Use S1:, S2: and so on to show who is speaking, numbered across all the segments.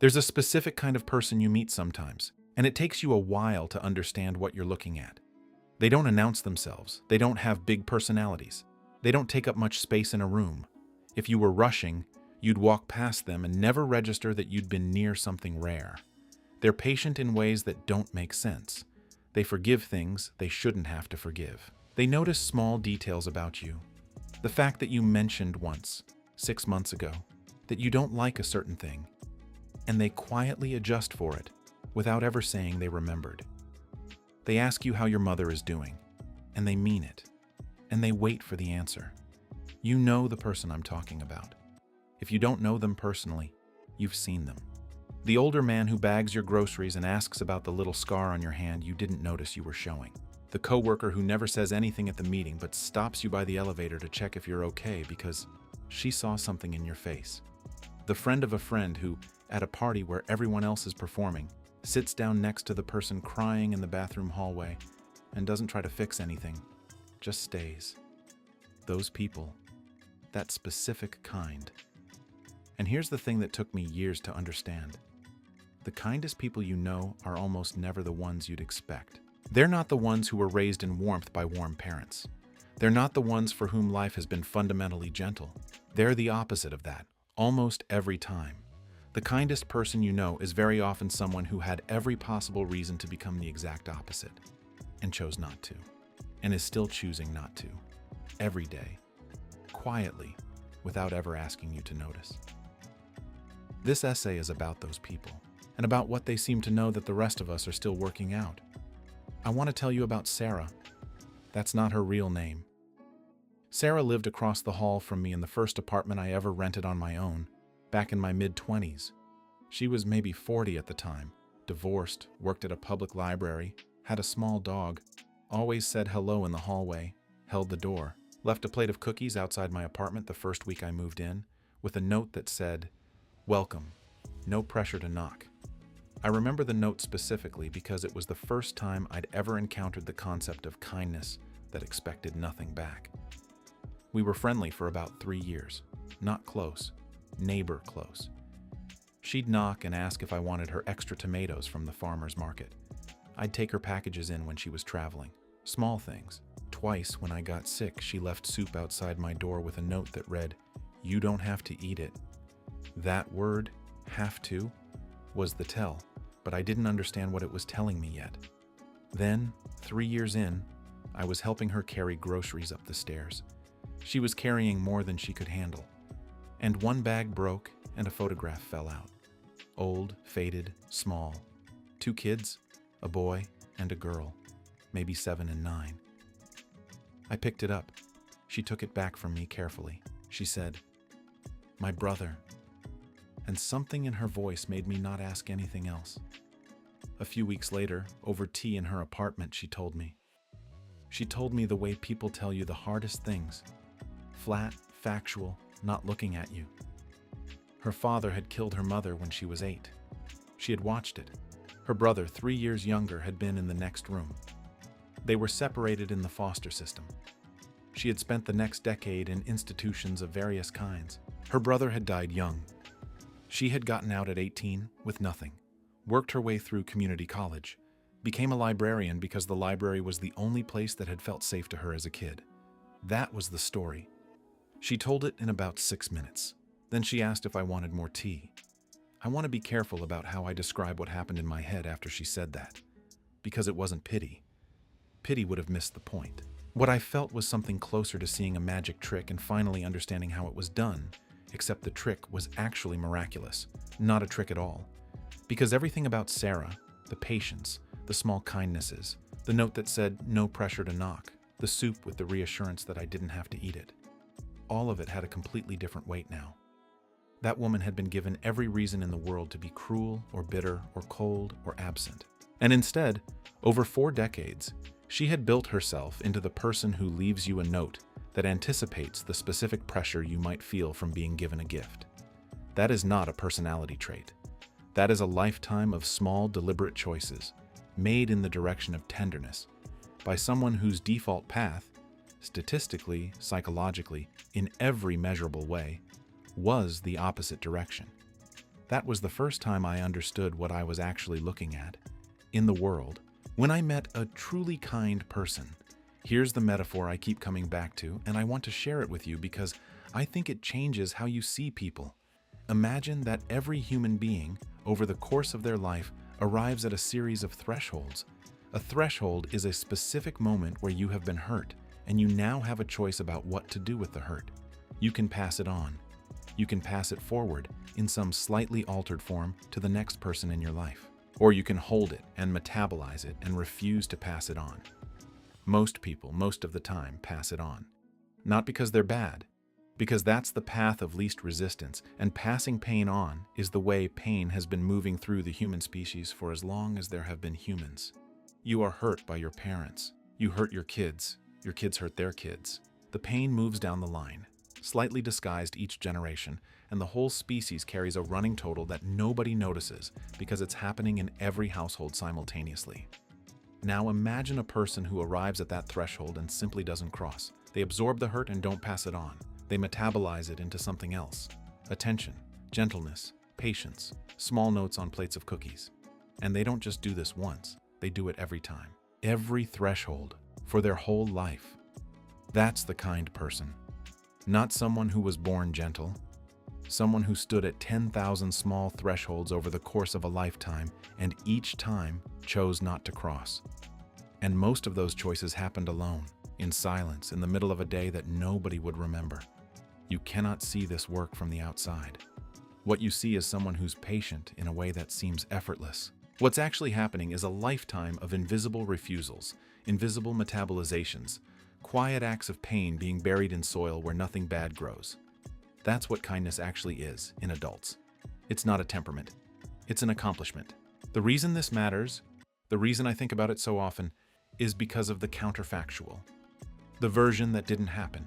S1: There's a specific kind of person you meet sometimes, and it takes you a while to understand what you're looking at. They don't announce themselves. They don't have big personalities. They don't take up much space in a room. If you were rushing, you'd walk past them and never register that you'd been near something rare. They're patient in ways that don't make sense. They forgive things they shouldn't have to forgive. They notice small details about you. The fact that you mentioned once, 6 months ago, that you don't like a certain thing, and they quietly adjust for it without ever saying they remembered. They ask you how your mother is doing, and they mean it, and they wait for the answer. You know the person I'm talking about. If you don't know them personally, you've seen them. The older man who bags your groceries and asks about the little scar on your hand you didn't notice you were showing. The coworker who never says anything at the meeting but stops you by the elevator to check if you're okay because she saw something in your face. The friend of a friend who, at a party where everyone else is performing, sits down next to the person crying in the bathroom hallway and doesn't try to fix anything, just stays. Those people, that specific kind. And here's the thing that took me years to understand. The kindest people you know are almost never the ones you'd expect. They're not the ones who were raised in warmth by warm parents. They're not the ones for whom life has been fundamentally gentle. They're the opposite of that, almost every time. The kindest person you know is very often someone who had every possible reason to become the exact opposite, and chose not to, and is still choosing not to, every day, quietly, without ever asking you to notice. This essay is about those people, and about what they seem to know that the rest of us are still working out. I want to tell you about Sarah. That's not her real name. Sarah lived across the hall from me in the first apartment I ever rented on my own, back in my mid-20s. She was maybe 40 at the time, divorced, worked at a public library, had a small dog, always said hello in the hallway, held the door, left a plate of cookies outside my apartment the first week I moved in, with a note that said, "Welcome, no pressure to knock." I remember the note specifically because it was the first time I'd ever encountered the concept of kindness that expected nothing back. We were friendly for about 3 years, not close, neighbor close. She'd knock and ask if I wanted her extra tomatoes from the farmer's market. I'd take her packages in when she was traveling. Small things. Twice when I got sick, she left soup outside my door with a note that read, "You don't have to eat it." That word, "have to," was the tell, but I didn't understand what it was telling me yet. Then, 3 years in, I was helping her carry groceries up the stairs. She was carrying more than she could handle. And one bag broke and a photograph fell out. Old, faded, small. 2 kids, a boy and a girl, maybe 7 and 9. I picked it up. She took it back from me carefully. She said, "My brother." And something in her voice made me not ask anything else. A few weeks later, over tea in her apartment, she told me. She told me the way people tell you the hardest things. Flat, factual, not looking at you. Her father had killed her mother when she was 8. She had watched it. Her brother, 3 years younger, had been in the next room. They were separated in the foster system. She had spent the next decade in institutions of various kinds. Her brother had died young. She had gotten out at 18 with nothing, worked her way through community college, became a librarian because the library was the only place that had felt safe to her as a kid. That was the story. She told it in about 6 minutes. Then she asked if I wanted more tea. I want to be careful about how I describe what happened in my head after she said that, because it wasn't pity. Pity would have missed the point. What I felt was something closer to seeing a magic trick and finally understanding how it was done, except the trick was actually miraculous, not a trick at all. Because everything about Sarah, the patience, the small kindnesses, the note that said no pressure to knock, the soup with the reassurance that I didn't have to eat it, all of it had a completely different weight now. That woman had been given every reason in the world to be cruel or bitter or cold or absent. And instead, over 4 decades, she had built herself into the person who leaves you a note that anticipates the specific pressure you might feel from being given a gift. That is not a personality trait. That is a lifetime of small, deliberate choices, made in the direction of tenderness, by someone whose default path, statistically, psychologically, in every measurable way, was the opposite direction. That was the first time I understood what I was actually looking at in the world when I met a truly kind person. Here's the metaphor I keep coming back to, and I want to share it with you because I think it changes how you see people. Imagine that every human being, over the course of their life, arrives at a series of thresholds. A threshold is a specific moment where you have been hurt, and you now have a choice about what to do with the hurt. You can pass it on. You can pass it forward in some slightly altered form to the next person in your life. Or you can hold it and metabolize it and refuse to pass it on. Most people, most of the time, pass it on. Not because they're bad, because that's the path of least resistance, and passing pain on is the way pain has been moving through the human species for as long as there have been humans. You are hurt by your parents. You hurt your kids hurt their kids. The pain moves down the line, slightly disguised each generation, and the whole species carries a running total that nobody notices because it's happening in every household simultaneously. Now imagine a person who arrives at that threshold and simply doesn't cross. They absorb the hurt and don't pass it on. They metabolize it into something else. Attention, gentleness, patience, small notes on plates of cookies. And they don't just do this once, they do it every time. Every threshold, for their whole life. That's the kind person. Not someone who was born gentle. Someone who stood at 10,000 small thresholds over the course of a lifetime and each time chose not to cross. And most of those choices happened alone, in silence, in the middle of a day that nobody would remember. You cannot see this work from the outside. What you see is someone who's patient in a way that seems effortless. What's actually happening is a lifetime of invisible refusals, invisible metabolizations, quiet acts of pain being buried in soil where nothing bad grows. That's what kindness actually is in adults. It's not a temperament. It's an accomplishment. The reason this matters, the reason I think about it so often, is because of the counterfactual. The version that didn't happen.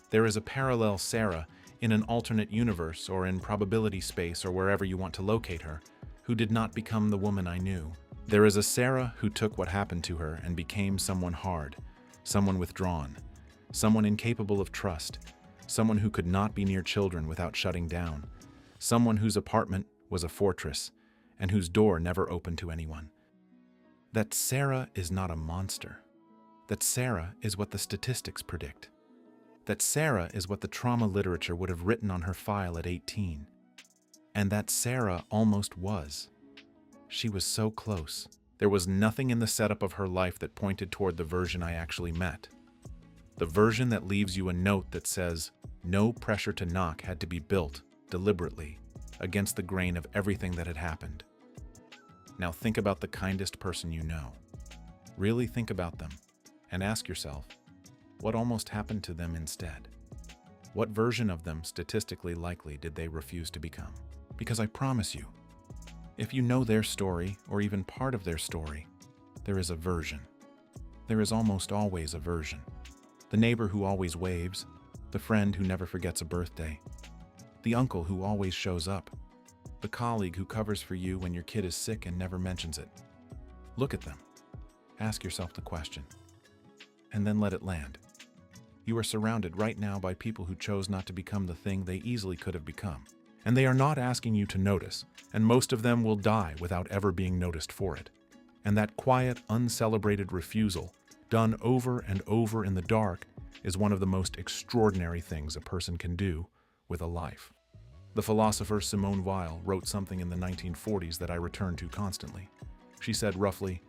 S1: There is a parallel Sarah in an alternate universe or in probability space or wherever you want to locate her, who did not become the woman I knew. There is a Sarah who took what happened to her and became someone hard, someone withdrawn, someone incapable of trust, someone who could not be near children without shutting down, someone whose apartment was a fortress and whose door never opened to anyone. That Sarah is not a monster. That Sarah is what the statistics predict. That Sarah is what the trauma literature would have written on her file at 18. And that Sarah almost was. She was so close. There was nothing in the setup of her life that pointed toward the version I actually met. The version that leaves you a note that says, no pressure to knock had to be built, deliberately, against the grain of everything that had happened. Now think about the kindest person you know. Really think about them, and ask yourself, what almost happened to them instead? What version of them, statistically likely, did they refuse to become? Because I promise you, if you know their story, or even part of their story, there is a version. There is almost always a version. The neighbor who always waves, the friend who never forgets a birthday, the uncle who always shows up, the colleague who covers for you when your kid is sick and never mentions it. Look at them. Ask yourself the question, and then let it land. You are surrounded right now by people who chose not to become the thing they easily could have become. And they are not asking you to notice, and most of them will die without ever being noticed for it. And that quiet, uncelebrated refusal, done over and over in the dark, is one of the most extraordinary things a person can do with a life. The philosopher Simone Weil wrote something in the 1940s that I return to constantly. She said roughly,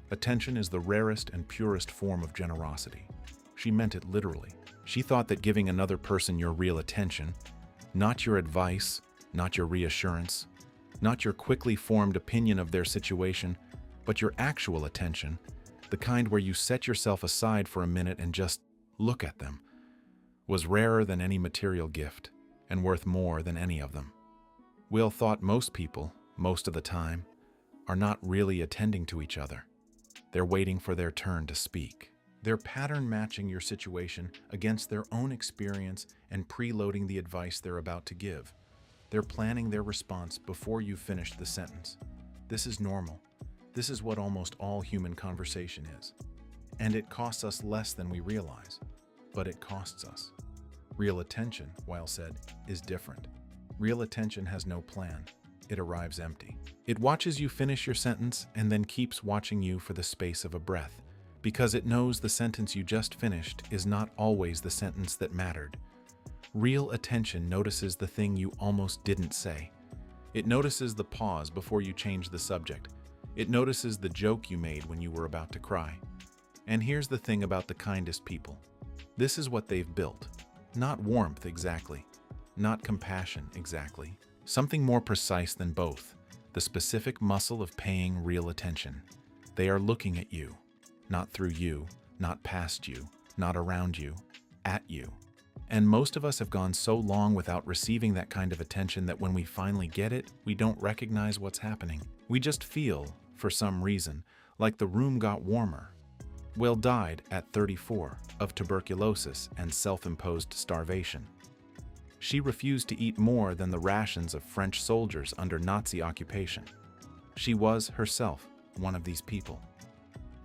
S1: "Attention is the rarest and purest form of generosity." She meant it literally. She thought that giving another person your real attention, not your advice, not your reassurance, not your quickly formed opinion of their situation, but your actual attention, the kind where you set yourself aside for a minute and just look at them, was rarer than any material gift and worth more than any of them. Will thought most people, most of the time, are not really attending to each other. They're waiting for their turn to speak. They're pattern matching your situation against their own experience and preloading the advice they're about to give. They're planning their response before you've finished the sentence. This is normal. This is what almost all human conversation is. And it costs us less than we realize, but it costs us. Real attention, Weil said, is different. Real attention has no plan. it arrives empty. It watches you finish your sentence and then keeps watching you for the space of a breath, because it knows the sentence you just finished is not always the sentence that mattered. Real attention notices the thing you almost didn't say. It notices the pause before you change the subject. It notices the joke you made when you were about to cry. And here's the thing about the kindest people. This is what they've built. Not warmth exactly. Not compassion exactly. Something more precise than both. The specific muscle of paying real attention. They are looking at you. Not through you, not past you, not around you, at you. And most of us have gone so long without receiving that kind of attention that when we finally get it, we don't recognize what's happening. We just feel, for some reason, like the room got warmer. Weil died at 34 of tuberculosis and self-imposed starvation. She refused to eat more than the rations of French soldiers under Nazi occupation. She was, herself, one of these people.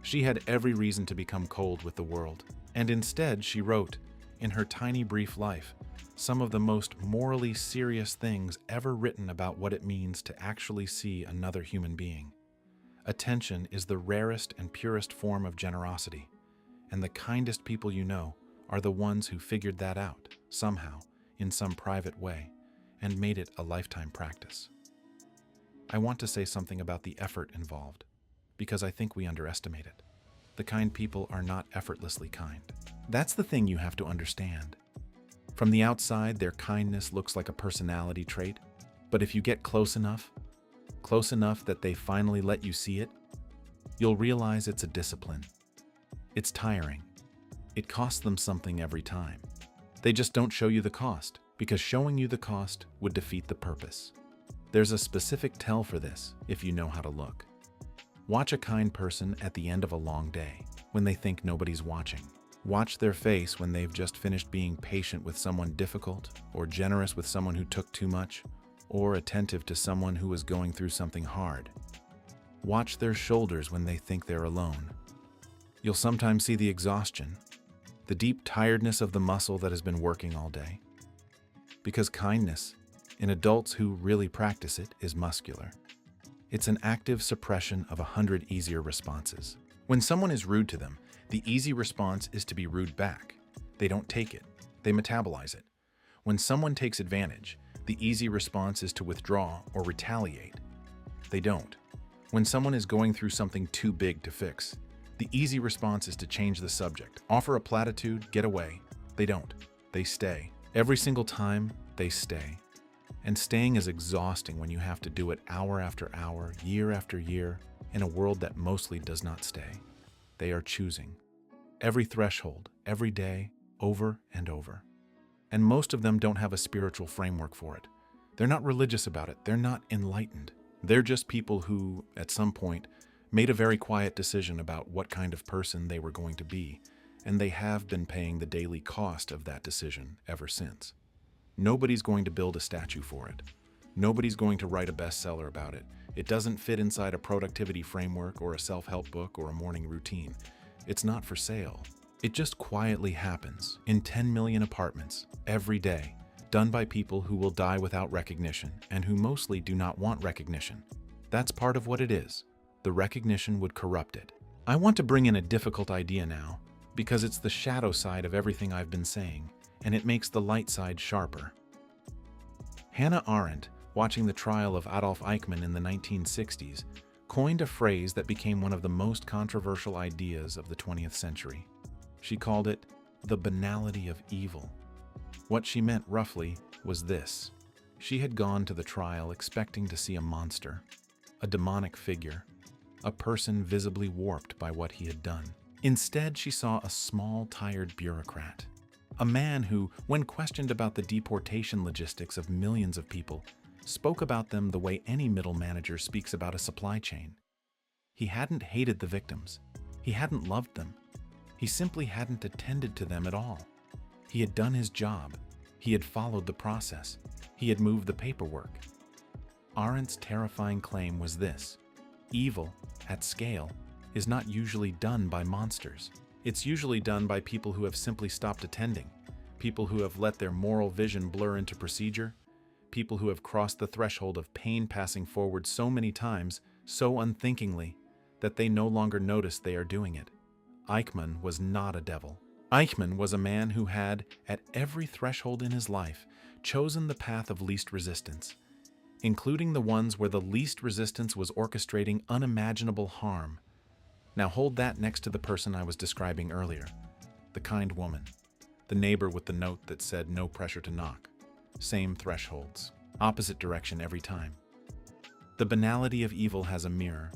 S1: She had every reason to become cold with the world, and instead she wrote, in her tiny brief life, some of the most morally serious things ever written about what it means to actually see another human being. Attention is the rarest and purest form of generosity, and the kindest people you know are the ones who figured that out, somehow, in some private way, and made it a lifetime practice. I want to say something about the effort involved, because I think we underestimate it. The kind people are not effortlessly kind. That's the thing you have to understand. From the outside, their kindness looks like a personality trait, but if you get close enough that they finally let you see it, you'll realize it's a discipline. It's tiring. It costs them something every time. They just don't show you the cost, because showing you the cost would defeat the purpose. There's a specific tell for this, if you know how to look. Watch a kind person at the end of a long day, when they think nobody's watching. Watch their face when they've just finished being patient with someone difficult, or generous with someone who took too much, or attentive to someone who is going through something hard. Watch their shoulders when they think they're alone. You'll sometimes see the exhaustion, the deep tiredness of the muscle that has been working all day. Because kindness, in adults who really practice it, is muscular. It's an active suppression of 100 easier responses. When someone is rude to them, the easy response is to be rude back. They don't take it. They metabolize it. When someone takes advantage, the easy response is to withdraw or retaliate. They don't. When someone is going through something too big to fix, the easy response is to change the subject, offer a platitude, get away. They don't. They stay. Every single time, they stay. And staying is exhausting when you have to do it hour after hour, year after year, in a world that mostly does not stay. They are choosing. Every threshold, every day, over and over. And most of them don't have a spiritual framework for it. They're not religious about it. They're not enlightened. They're just people who, at some point, made a very quiet decision about what kind of person they were going to be, and they have been paying the daily cost of that decision ever since. Nobody's going to build a statue for it. Nobody's going to write a bestseller about it. It doesn't fit inside a productivity framework or a self-help book or a morning routine. It's not for sale. It just quietly happens in 10 million apartments every day, done by people who will die without recognition and who mostly do not want recognition. That's part of what it is. The recognition would corrupt it. I want to bring in a difficult idea now, because it's the shadow side of everything I've been saying, and it makes the light side sharper. Hannah Arendt, watching the trial of Adolf Eichmann in the 1960s, coined a phrase that became one of the most controversial ideas of the 20th century. She called it the banality of evil. What she meant, roughly, was this. She had gone to the trial expecting to see a monster, a demonic figure, a person visibly warped by what he had done. Instead, she saw a small, tired bureaucrat, a man who, when questioned about the deportation logistics of millions of people, spoke about them the way any middle manager speaks about a supply chain. He hadn't hated the victims. He hadn't loved them. He simply hadn't attended to them at all. He had done his job. He had followed the process. He had moved the paperwork. Arendt's terrifying claim was this: evil, at scale, is not usually done by monsters. It's usually done by people who have simply stopped attending, people who have let their moral vision blur into procedure, people who have crossed the threshold of pain passing forward so many times, so unthinkingly, that they no longer notice they are doing it. Eichmann was not a devil. Eichmann was a man who had, at every threshold in his life, chosen the path of least resistance, including the ones where the least resistance was orchestrating unimaginable harm. Now hold that next to the person I was describing earlier, the kind woman, the neighbor with the note that said no pressure to knock. Same thresholds, opposite direction every time. The banality of evil has a mirror,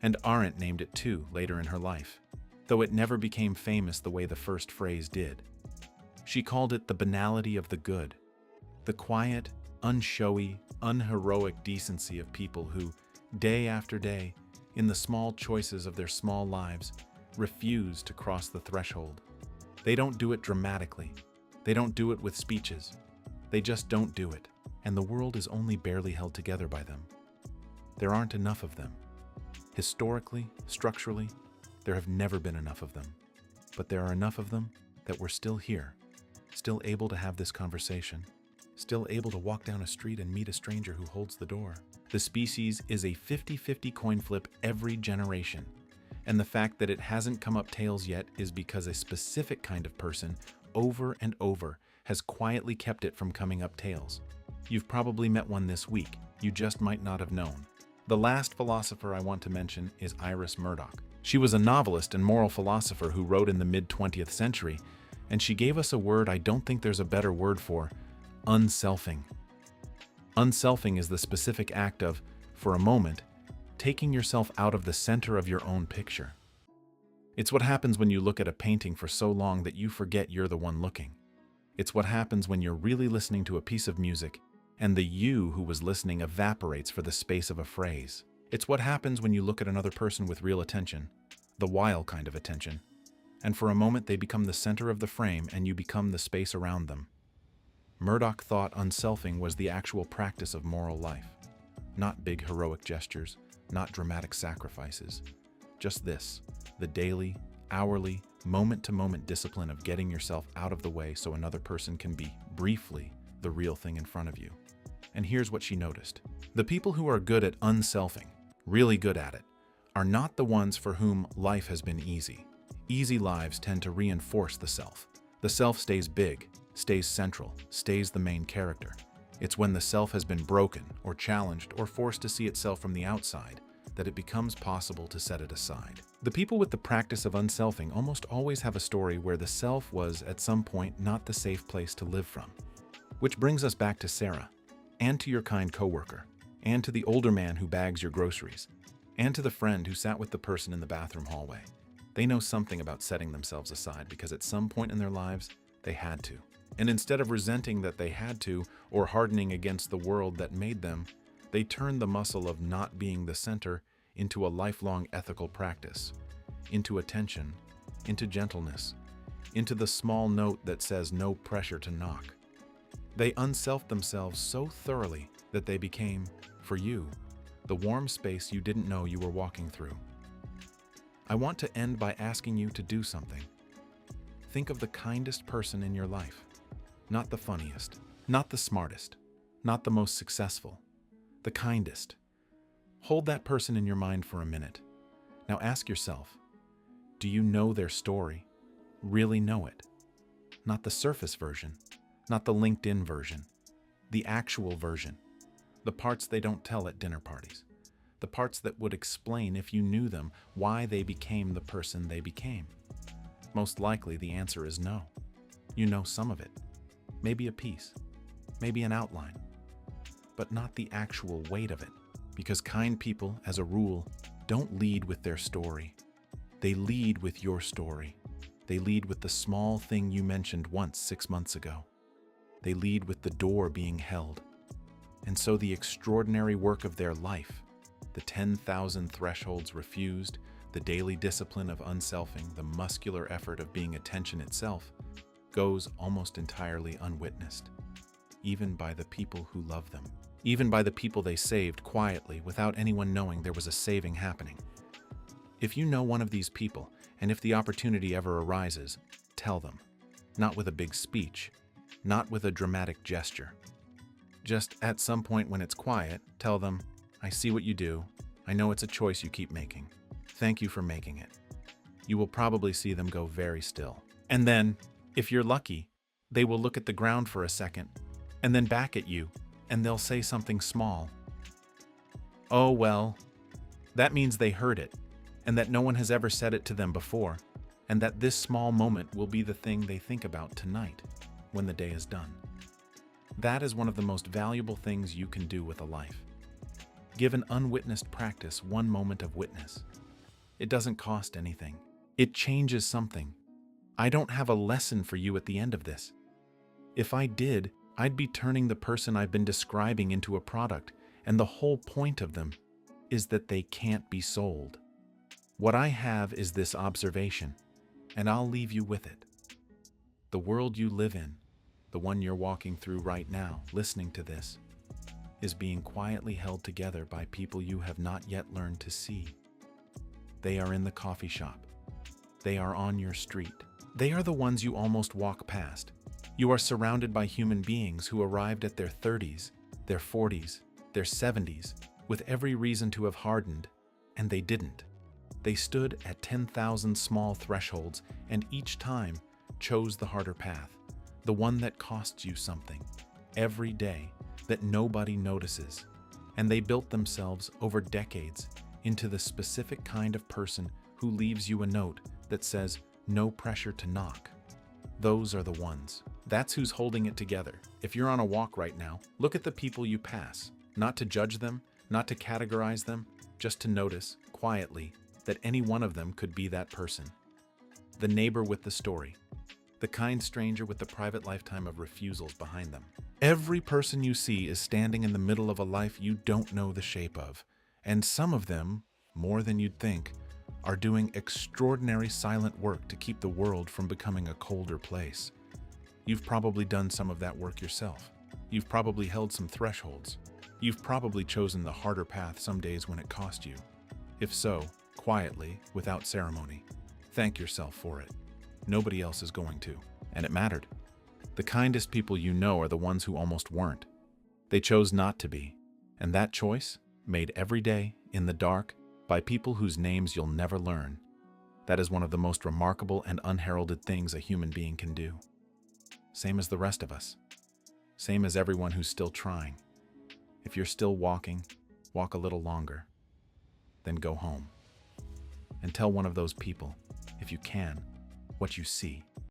S1: and Arendt named it too later in her life, though it never became famous the way the first phrase did. She called it the banality of the good, the quiet, unshowy, unheroic decency of people who, day after day, in the small choices of their small lives, refuse to cross the threshold. They don't do it dramatically. They don't do it with speeches. They just don't do it, and the world is only barely held together by them. There aren't enough of them. Historically, structurally, there have never been enough of them. But there are enough of them that we're still here, still able to have this conversation, still able to walk down a street and meet a stranger who holds the door. The species is a 50-50 coin flip every generation, and the fact that it hasn't come up tails yet is because a specific kind of person, over and over, has quietly kept it from coming up tails. You've probably met one this week, you just might not have known. The last philosopher I want to mention is Iris Murdoch. She was a novelist and moral philosopher who wrote in the mid-20th century, and she gave us a word I don't think there's a better word for: unselfing. Unselfing is the specific act of, for a moment, taking yourself out of the center of your own picture. It's what happens when you look at a painting for so long that you forget you're the one looking. It's what happens when you're really listening to a piece of music and the you who was listening evaporates for the space of a phrase. It's what happens when you look at another person with real attention, the Weil kind of attention, and for a moment they become the center of the frame and you become the space around them. Murdoch thought unselfing was the actual practice of moral life. Not big heroic gestures, not dramatic sacrifices. Just this, the daily, hourly, moment-to-moment discipline of getting yourself out of the way so another person can be, briefly, the real thing in front of you. And here's what she noticed. The people who are good at unselfing, really good at it, are not the ones for whom life has been easy. Easy lives tend to reinforce the self. The self stays big, stays central, stays the main character. It's when the self has been broken or challenged or forced to see itself from the outside that it becomes possible to set it aside. The people with the practice of unselfing almost always have a story where the self was at some point not the safe place to live from. Which brings us back to Sarah, and to your kind coworker, and to the older man who bags your groceries, and to the friend who sat with the person in the bathroom hallway. They know something about setting themselves aside because at some point in their lives, they had to. And instead of resenting that they had to, or hardening against the world that made them, they turned the muscle of not being the center into a lifelong ethical practice, into attention, into gentleness, into the small note that says no pressure to knock. They unselfed themselves so thoroughly that they became, for you, the warm space you didn't know you were walking through. I want to end by asking you to do something. Think of the kindest person in your life. Not the funniest, not the smartest, not the most successful, the kindest. Hold that person in your mind for a minute. Now ask yourself, do you know their story? Really know it? Not the surface version, not the LinkedIn version, the actual version, the parts they don't tell at dinner parties, the parts that would explain, if you knew them, why they became the person they became. Most likely the answer is no. You know some of it, maybe a piece, maybe an outline, but not the actual weight of it, because kind people, as a rule, don't lead with their story. They lead with your story. They lead with the small thing you mentioned once 6 months ago. They lead with the door being held. And so the extraordinary work of their life, the 10,000 thresholds refused, the daily discipline of unselfing, the muscular effort of being attention itself, goes almost entirely unwitnessed, even by the people who love them, even by the people they saved quietly without anyone knowing there was a saving happening. If you know one of these people, and if the opportunity ever arises, tell them, not with a big speech, not with a dramatic gesture. Just at some point when it's quiet, tell them, I see what you do. I know it's a choice you keep making. Thank you for making it. You will probably see them go very still. And then, if you're lucky, they will look at the ground for a second, and then back at you, and they'll say something small. Oh, well, that means they heard it, and that no one has ever said it to them before, and that this small moment will be the thing they think about tonight, when the day is done. That is one of the most valuable things you can do with a life. Give an unwitnessed practice one moment of witness. It doesn't cost anything. It changes something. I don't have a lesson for you at the end of this. If I did, I'd be turning the person I've been describing into a product, and the whole point of them is that they can't be sold. What I have is this observation, and I'll leave you with it. The world you live in, the one you're walking through right now, listening to this, is being quietly held together by people you have not yet learned to see. They are in the coffee shop. They are on your street. They are the ones you almost walk past. You are surrounded by human beings who arrived at their 30s, their 40s, their 70s, with every reason to have hardened, and they didn't. They stood at 10,000 small thresholds and each time chose the harder path, the one that costs you something, every day, that nobody notices. And they built themselves over decades into the specific kind of person who leaves you a note that says, no pressure to knock. Those are the ones. That's who's holding it together. If you're on a walk right now, look at the people you pass, not to judge them, not to categorize them, just to notice, quietly, that any one of them could be that person. The neighbor with the story. The kind stranger with the private lifetime of refusals behind them. Every person you see is standing in the middle of a life you don't know the shape of, and some of them, more than you'd think, are doing extraordinary silent work to keep the world from becoming a colder place. You've probably done some of that work yourself. You've probably held some thresholds. You've probably chosen the harder path some days when it cost you. If so, quietly, without ceremony, thank yourself for it. Nobody else is going to, and it mattered. The kindest people you know are the ones who almost weren't. They chose not to be, and that choice, made every day, in the dark, by people whose names you'll never learn, that is one of the most remarkable and unheralded things a human being can do. Same as the rest of us. Same as everyone who's still trying. If you're still walking, walk a little longer. Then go home. And tell one of those people, if you can, what you see.